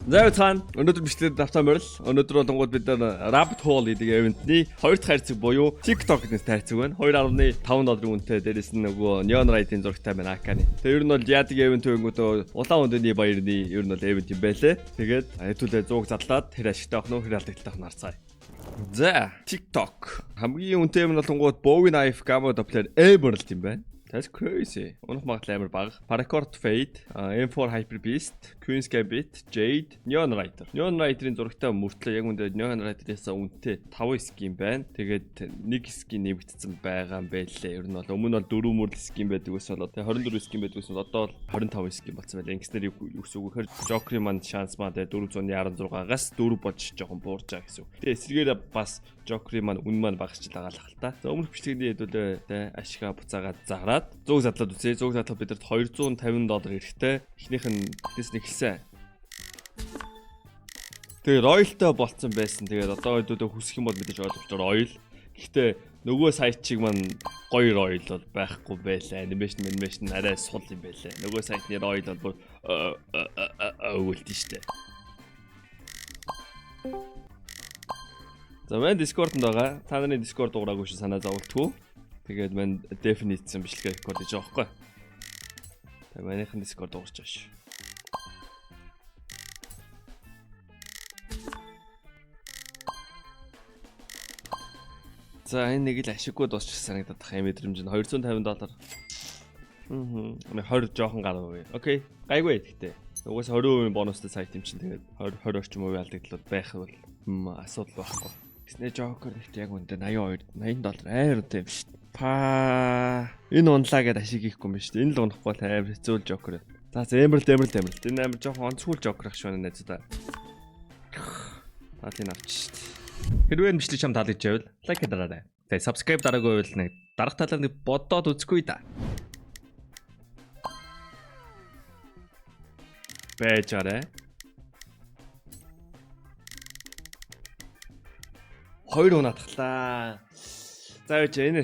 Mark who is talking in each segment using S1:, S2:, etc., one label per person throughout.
S1: За цаана өнөөдөр бичлэг давтаа морил. Өнөөдөр болонгууд бид Rabbit Hole гэдэг event-ний 2 дахь хайрцаг буюу TikTok-ээс хайрцаг байна. 2.5 долларын үнэтэй дээрэс нь нөгөө Neon Ride-ийн зурагтай байна Аканы. Тэгээ ер нь бол яадаг event өгөнгөдөө улаан өндөөний баярны ер нь бол event юм байлээ. Тэгээд хэдүүлээ зууг задлаад тэр ашигтай ах нь хэр алдагтай ах нь харцгаая. За TikTok хамгийн үнэтэй юм болонгууд Bowie Knife Gamma Doppler Emerald юм байна. That's crazy. Унах магадлал амар бага. Paracord Fade, M4 Hyper Beast, Queen's Gambit, Jade, Neon Rider. Neon Rider-ийн зурагтай мөртлөө яг үндэ Neon Rider-ээс үнэтэй 5 скин байна. Тэгээд нэг скин нэмэгдсэн байгаа юм байлээ. Ер нь бол өмнө нь 4 мөрөл скин байдаг ус болоо. Тэгээд 24 скин байдаг ус одоо 25 скин болсон байлаа. Ингэснээр юу гэсэн үг гэхээр Joker-ийн манд шанс маа 416-аас 4 болж жоохон буурж байгаа гэсэн үг. Тэгээд эсрэгээр бас Joker-ийн манд үн маань багасч байгаа л хальта. За өмнөх бичлэгийн хэдүүлээ ашига буцаагаад зараад зөг задлаад үзье. Зөг задлаад бидэрт $250 хэрэгтэй. Эхнийх нь тэс нэглсэн. Тэгээ роялтай болцсон байсан. Тэгээд одоо хэдүүлээ хүсэх юм бол мэдээж ойлгомжтой роял. Гэхдээ нөгөө сайт чиг маань гоё роял бол байхгүй байлаа. Анимашн арай сул юм байлаа. Нөгөө сайтны роял бол өгүүлтэн штэ. За мен Discord-д байгаа. Та нарын Discord дугаараагүй шиг санаа зовлтгүй. Тэгээд мен definition бичлэгээ рекорд хийж байгаа байхгүй. Тэгээд манайхан Discord дуурч байгаа ш. За энэ нэг л ашиггүй дуусчих санагдаад байгаа юм мэдрэмж нь $250. Мм 20 жоохон гарав. Окей. Гайгүй гэхдээ. Угаас 20% бонустай сайт юм чинь тэгээд 20 орчим хувийн алдагдлууд байх бол асуудал байхгүй. Снэ Joker ихтэй яг үндэ $80 амар үнэтэй юм шүү дээ. Па энэ унлаа гэдээ ашиг хийхгүй юм шүү дээ. Энэ л унахгүй бол амар хэцүү Joker. За Emerald. Энэ амар жоохон онцгой Joker ах шүү нэ найзаа. Таалын авч шүү дээ. Хэрвээ бичлэг чам таалагдж байвал лайк дараарай. Тэгээ subscribe дараагүй байвал нэг дарах талаар нэг бодоод үзэхгүй да. Бэжарэ. 2 унатглаа. За энэ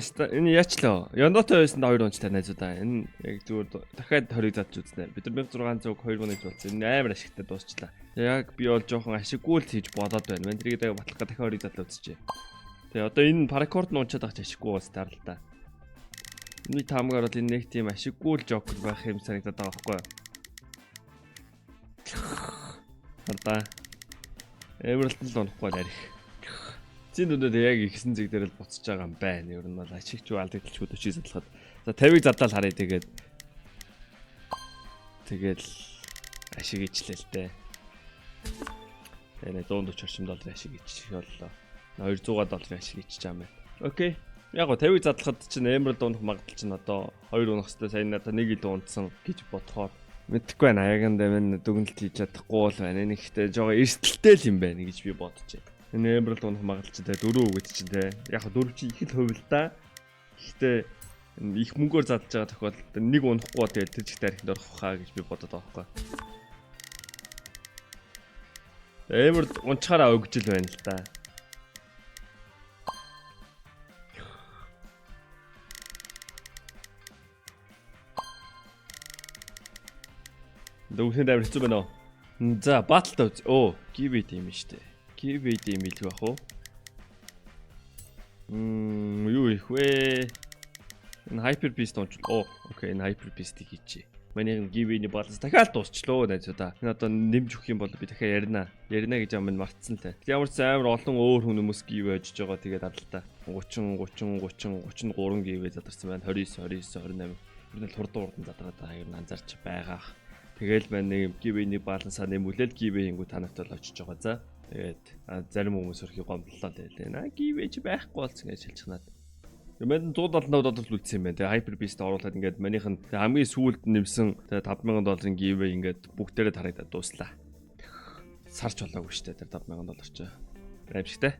S1: яачлаа. Яндотой байсан 2 унцтай найзуудаа. Энэ яг зүгээр дахиад 20-ыг задж үзнэ. Бид нар 1600 2 болсон. Энэ амар ашигтай дуусчлаа. Яг би бол жоохон ашиггүй л хийж бодоод байна. Мен тэрийг батлах дахиад 20-ыг задлаа үзчихье. Тэгээ одоо энэ паракорд нь унчаад байгаа ч ашиггүй бас таар л та. Миний таамгаар бол энэ нэг тийм ашиггүй л Joker байх юм санагдаад байгаа байхгүй юу? Хардаа. Emerald л унахгүй л арих. Зин дүндээ яг ихсэн зэг дээр л буцаж байгаа юм байна. Ер нь бол ашигч уу алдагдaltaч өдөчий задлахад. За 50-ыг задлал харъя тэгээд ашиг ижлээ л дээ. Энэ $140 орчим ашиг ижих боллоо. $200 ашиг ижиж байгаа юм байна. Окей. Яг го 50-ыг задлахад чинь Emerald унах магадлал чинь одоо 2 унах хэвээр сайн надаа 1 ил унтсан гэж бодохоор мэдхгүй байна. Яг энэ мэн дүгнэлт хийж чадахгүй бол байна. Энэ ихтэй жоо эрсдэлтэй л юм байна гэж би бодож байна. Энэ Emerald унах магадлал чинь 4 гэж чинь те. Яг 4 чи их л хувь л да. Гэхдээ их мөнгөөр задлж байгаа тохиолдолд нэг унахгүй тэгээд тэр чигт архинд орох хаа гэж би бодоод байгаа байхгүй. Emerald унчаараа өгжл байна л да. Дүүхэн амар хэцүү байна уу? За батл оо give it юм штэ. Give it юм илүү ах уу? Юу их вэ? Энэ Hyper Beast онч. Оо окей энэ Hyper Beast-ийг хийчихье. Манайх give it-ний баланс дахиад дуусчлоо найзуудаа. Энэ одоо нэмж өгөх юм бол би дахиад ярина. Ярина гэж юм мартсан л та. Ямар ч амар олон өөр хүн хүмүүс give ажиж байгаа тэгээд адалтаа 33 give задарсан байна. 29 28. Ер нь хурдан задраад байгаа юм анзаарч байгаа. Тэгэл байна нэг give-ийн балансаа нэмүүлэл give-ийн гоо танарт л очиж байгаа за. Тэгээд зарим хүмүүс өрхий гомдлоо лээ. Give-эж байхгүй болсон гэж хэлчихнаад. Мэн $170 үлдсэн юм байна. Тэгээ Hyper Beast оруулаад ингээд манийх нь хамгийн сүүлд нэмсэн тэгээ $5,000 give ингээд бүгдээрээ тарагдаад дууслаа. Сарч болоогүй шүү дээ тэр $5,000 ч. Гайвшигтай.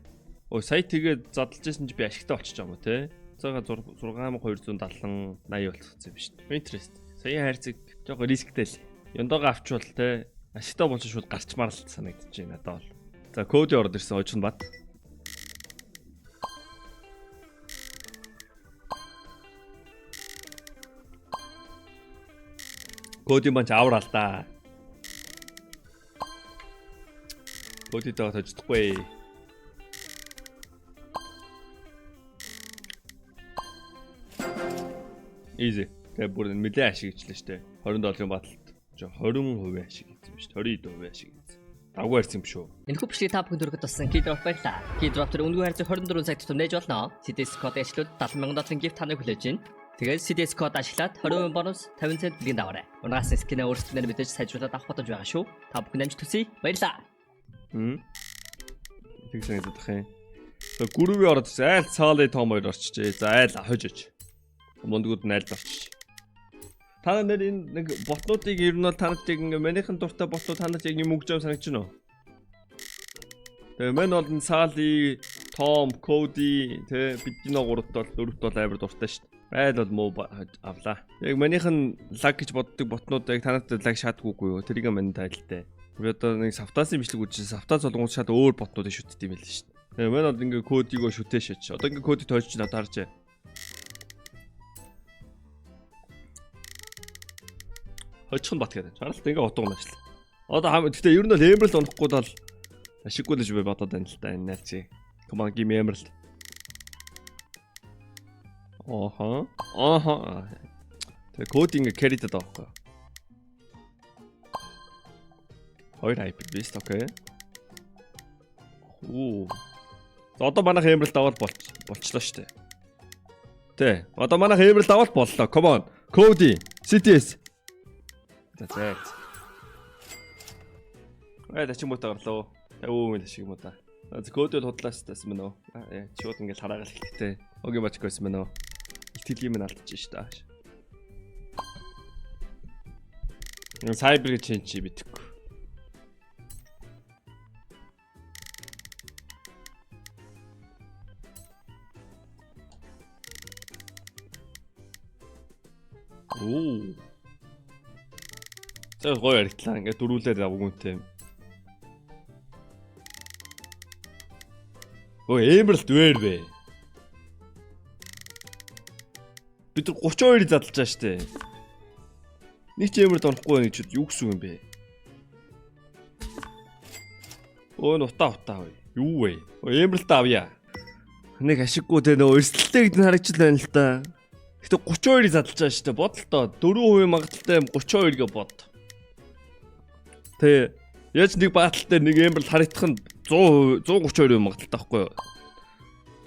S1: Өө сая тэгээд задлж байсан чи би ашигтай болчихж байгаа юм те. Цаага 6270 80 болчихсон юм шүү дээ. Interest. Сая хайрцаг жоохон рисктэй л. Яндоога авчвал те ашигтай болж шууд гарчмаар л санагдаж байна надад бол. За код ороод ирсэн очин бат. Кодын банч аврал та. Кодитоо тождохгүй. Easy. Тэгээ бүр нэлээд ашиглажлаа штэ. $20 баталт. 20% ашигласан юм штэ. 20% ашигласан. Давгүй харсан юм шүү.
S2: Энэ хүчлийн та бүхэн дөрөвд туссан Keydrop байлаа. Keydrop төр үнгүй харьцаг 24 цаг тутам нээж болно. CDS код ашиглаад $70,000 gift таныг хүлээж байна. Тэгээд CDS код ашиглаад 20% бонус 50 цент бэлгийн даваарай. Унаас скинээ өөрсдөө мэдээж сайжруулаад авах бодож байгаа шүү. Та бүхэн амжилт хүсье. Баярлалаа.
S1: Тэгсэн гэдэг юм. Гүрүүгийн ороод айл цаалын том хоёр орчжээ. За айл хожиж. Мондгууд нь айл орчиж. Та нар энэ нэг ботнуудыг ер нь бол танад яг ингээ манийхэн дуртай ботнууд танад яг юм өгч байгаа санагч нь уу? Тэгээ мань бол энэ Сали, Том, Коди тэ бидний гуравт бол дөрөвт бол амар дуртай шүү дээ. Айл бол муу авлаа. Яг манийхэн лаг гэж боддог ботнууд яг танад лаг шаардгүйгүй юу? Тэрийг мань тайлтай. Би одоо нэг савтасын бичлэг үзчихсэн. Савтаа цолгонд шат өөр ботнуудыг шүтдэг юм байл шүү дээ. Тэгээ мань бол ингээ кодигоо шүтээ шаач. Одоо ингээ кодыг тойлж надад харж. Хоцхон бат гэдэг. Чаралт ингээ утга унаачлаа. Одоо гэхдээ ер нь бол Emerald унахгүй бол ашиггүй л гэж би бодоод байна л да энэ найз. Come on, give me Emerald. Аха. Тэгээ код ингээ carry-дэд байгаа байхгүй. Хоёр IP бест окей. Одоо манайх Emerald аваад болчлоо шүү дээ. Тэ. Одоо манайх Emerald аваад боллоо. Come on. Cody, CTS. За. Дачин муу тагарлаа. Өвөө мэл шиг юм да. Код бол худлаас тас мөн үү. Шууд ингээл хараагаал хэлэхтэй. Огийн бачгаас мөн үү. Итгэлийн минь алдчих ш та. Cyber гэж чи битгэв. За гоё яриглаа. Ингээд дөрүүлээд авгүнтэй. Emerald вэр бэ. Бид 32-ыг задлаж байгаа штэ. Нэг ч Emerald орохгүй нэг ч юу гэсэн юм бэ? Утаа вэ? Юу вэ? Emerald авъя. Нэг ашиггүй те нөө өрсөлдөлтэй гэдэг нь харагдчихл байна л та. Гэтэ 32-ыг задлаж байгаа штэ. Бодлоо 4% магадaltaй 32-гээ бод. Тэ яаж нэг бааталтай нэг Emerald харагдах нь 132% магадaltaй байхгүй юу?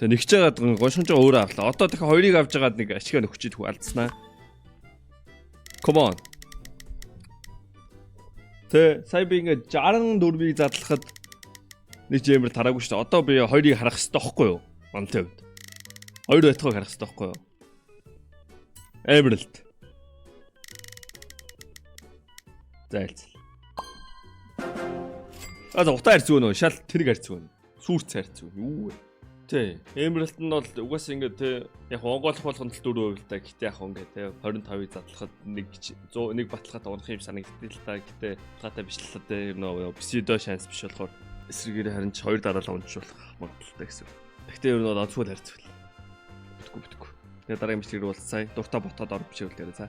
S1: Тэ нэгч жагаад гошонж өөрөө авлаа. Одоо дахиад хоёрыг авч жагаад нэг ашиг нөхчид хүү алдснаа. Come on. Тэ сая би ингээ 64-ийг задлахад нэг Emerald хараагүй шүү дээ. Одоо би хоёрыг харах хэрэгтэй байхгүй юу? Онтой үед. Хоёр байтгыг харах хэрэгтэй байхгүй юу? Emerald. Зайлц. Утаа харьцгүй нөө шал тэрэг харьцгүй. Сүрц харьцгүй. Юу вэ? Тэ. Emerald нь бол угаасаа ингээд тэ яг онгойлох болгонд л 4% л та. Гэтэ яг ингээд тэ 25-ыг задлахад нэг баталгаад унах юм санагддаг л та. Гэтэ баталгаатай биш л та. Нөө псидо шанс биш болохоор эсрэгээр харин ч 2 дараалал унжуулах магадaltaй гэсэн. Гэтэ ер нь бол онцгой харьцгүй. Битгүү. Тэгээ дараагийн бичлэгээр бол сая дуртай ботоод орох биш үлдээ за.